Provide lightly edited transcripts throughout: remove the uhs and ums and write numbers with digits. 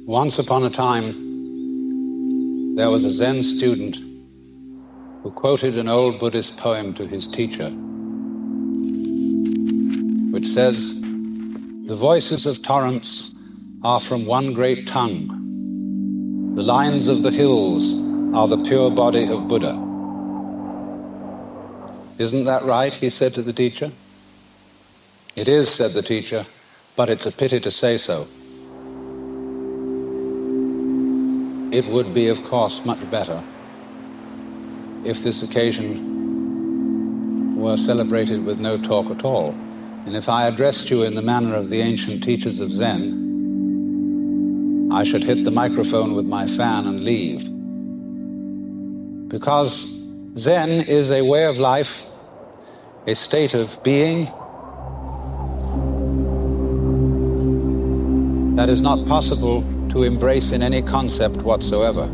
Once upon a time, there was a Zen student who quoted an old Buddhist poem to his teacher, which says, "The voices of torrents are from one great tongue. The lines of the hills are the pure body of Buddha." "Isn't that right?" he said to the teacher. "It is," said the teacher, "but it's a pity to say so. It would be, of course, much better if this occasion were celebrated with no talk at all, and if I addressed you in the manner of the ancient teachers of Zen, I should hit the microphone with my fan and leave. Because Zen is a way of life, a state of being that is not possible to embrace in any concept whatsoever.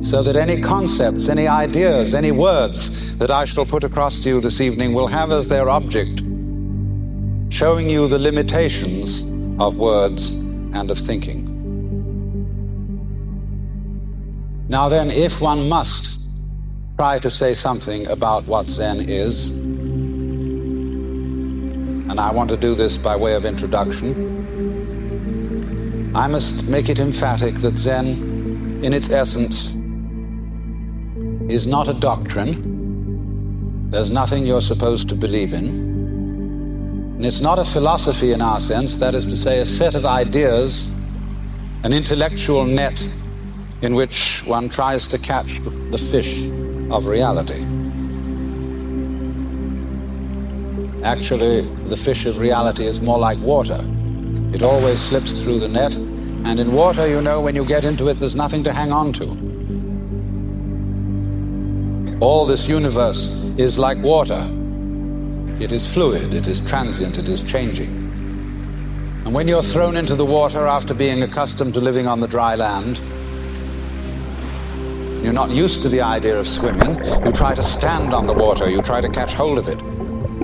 So that any concepts, any ideas, any words that I shall put across to you this evening will have as their object showing you the limitations of words and of thinking. Now then, if one must try to say something about what Zen is, and I want to do this by way of introduction, I must make it emphatic that Zen, in its essence, is not a doctrine. There's nothing you're supposed to believe in. And it's not a philosophy in our sense, that is to say, a set of ideas, an intellectual net in which one tries to catch the fish of reality. Actually, the fish of reality is more like water. It always slips through the net, and in water, you know, when you get into it, there's nothing to hang on to. All this universe is like water. It is fluid, it is transient, it is changing. And when you're thrown into the water after being accustomed to living on the dry land, you're not used to the idea of swimming, you try to stand on the water, you try to catch hold of it,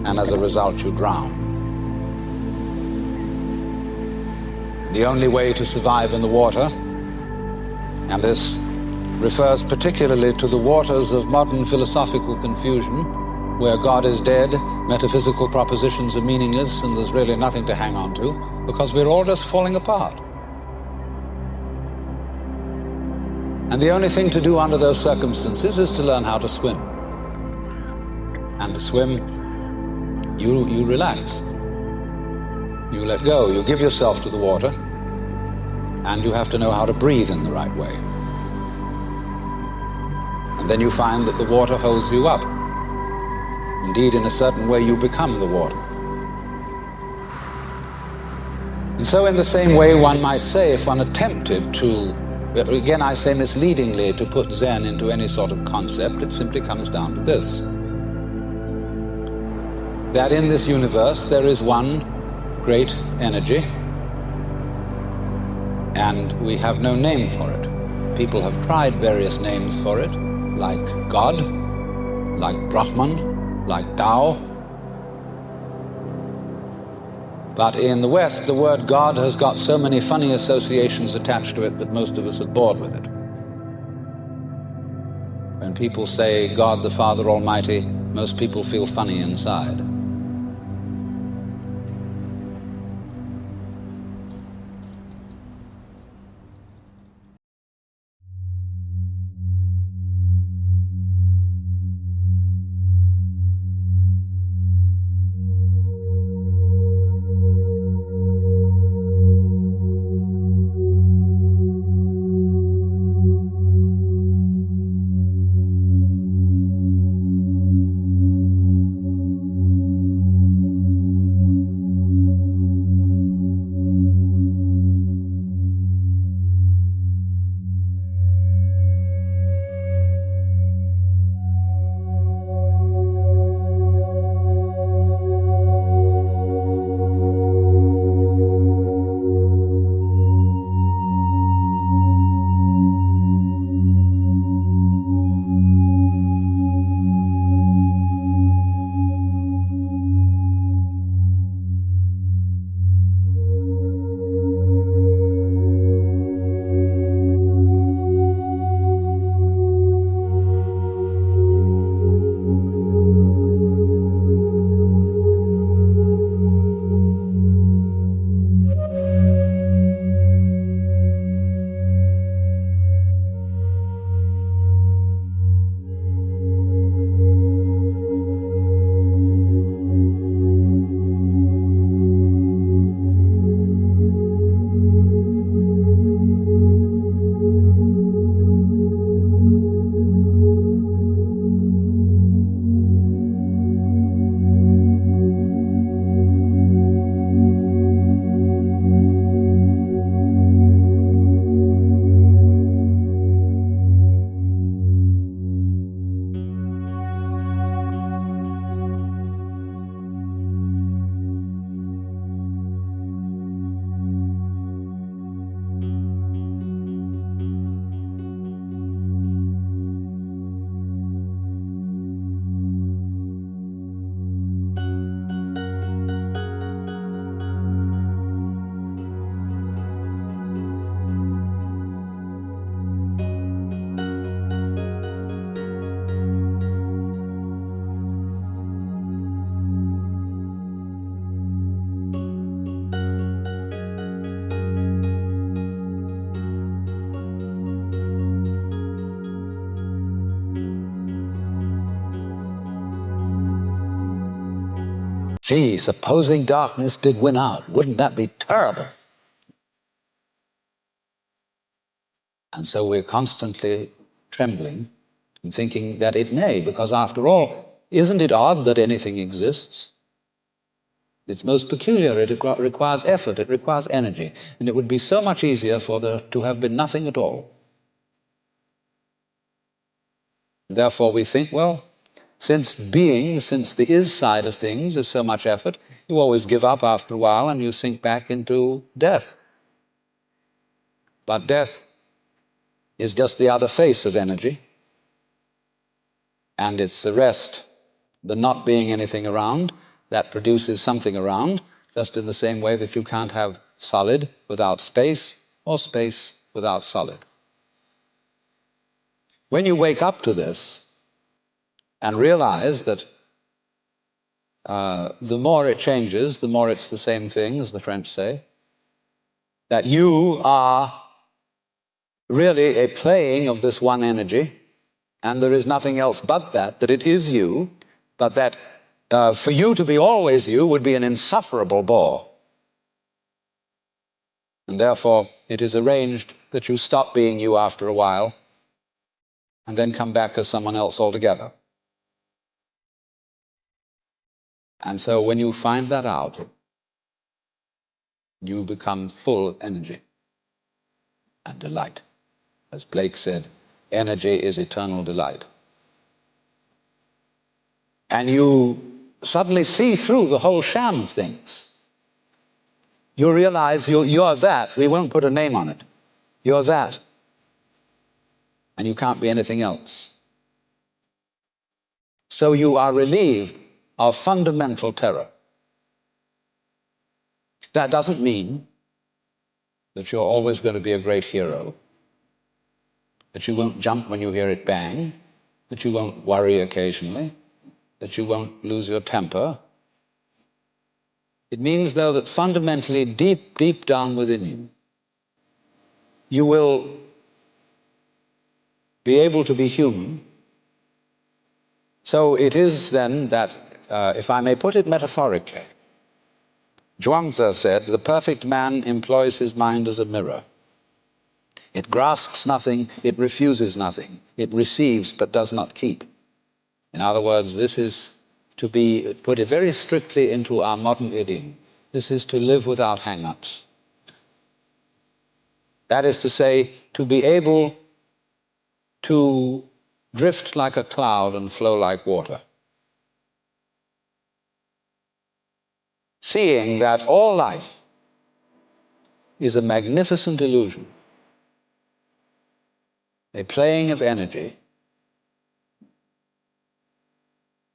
and as a result you drown. The only way to survive in the water, and this refers particularly to the waters of modern philosophical confusion, where God is dead, metaphysical propositions are meaningless, and there's really nothing to hang on to, because we're all just falling apart. And the only thing to do under those circumstances is to learn how to swim. And to swim, you relax. You let go, you give yourself to the water, and you have to know how to breathe in the right way. And then you find that the water holds you up. Indeed, in a certain way, you become the water. And so in the same way, one might say, if one attempted to, again I say misleadingly, to put Zen into any sort of concept, it simply comes down to this: that in this universe there is one great energy, and we have no name for it. People have tried various names for it, like God, like Brahman, like Tao. But in the West, the word God has got so many funny associations attached to it that most of us are bored with it. When people say God the Father Almighty, most people feel funny inside. Gee, supposing darkness did win out, wouldn't that be terrible? And so we're constantly trembling and thinking that it may, because after all, isn't it odd that anything exists? It's most peculiar. It requires effort. It requires energy. And it would be so much easier for there to have been nothing at all. Therefore, we think, well, since the is side of things is so much effort, you always give up after a while and you sink back into death. But death is just the other face of energy. And it's the rest, the not being anything around, that produces something around, just in the same way that you can't have solid without space, or space without solid. When you wake up to this and realize that the more it changes, the more it's the same thing, as the French say, that you are really a playing of this one energy, and there is nothing else but that it is you, but that for you to be always you would be an insufferable bore. And therefore, it is arranged that you stop being you after a while and then come back as someone else altogether. And so when you find that out, you become full of energy and delight. As Blake said, energy is eternal delight. And you suddenly see through the whole sham of things. You realize you're that. We won't put a name on it. You're that. And you can't be anything else. So you are relieved of fundamental terror. That doesn't mean that you're always going to be a great hero, that you won't jump when you hear it bang, that you won't worry occasionally, that you won't lose your temper. It means, though, that fundamentally, deep down within you, you will be able to be human. So it is then that, if I may put it metaphorically, Zhuangzi said, the perfect man employs his mind as a mirror. It grasps nothing, it refuses nothing. It receives but does not keep. In other words, this is to be, put it very strictly into our modern idiom, this is to live without hang-ups. That is to say, to be able to drift like a cloud and flow like water. Seeing that all life is a magnificent illusion, a playing of energy,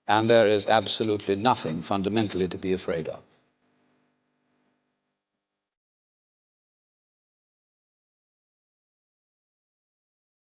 and there is absolutely nothing fundamentally to be afraid of.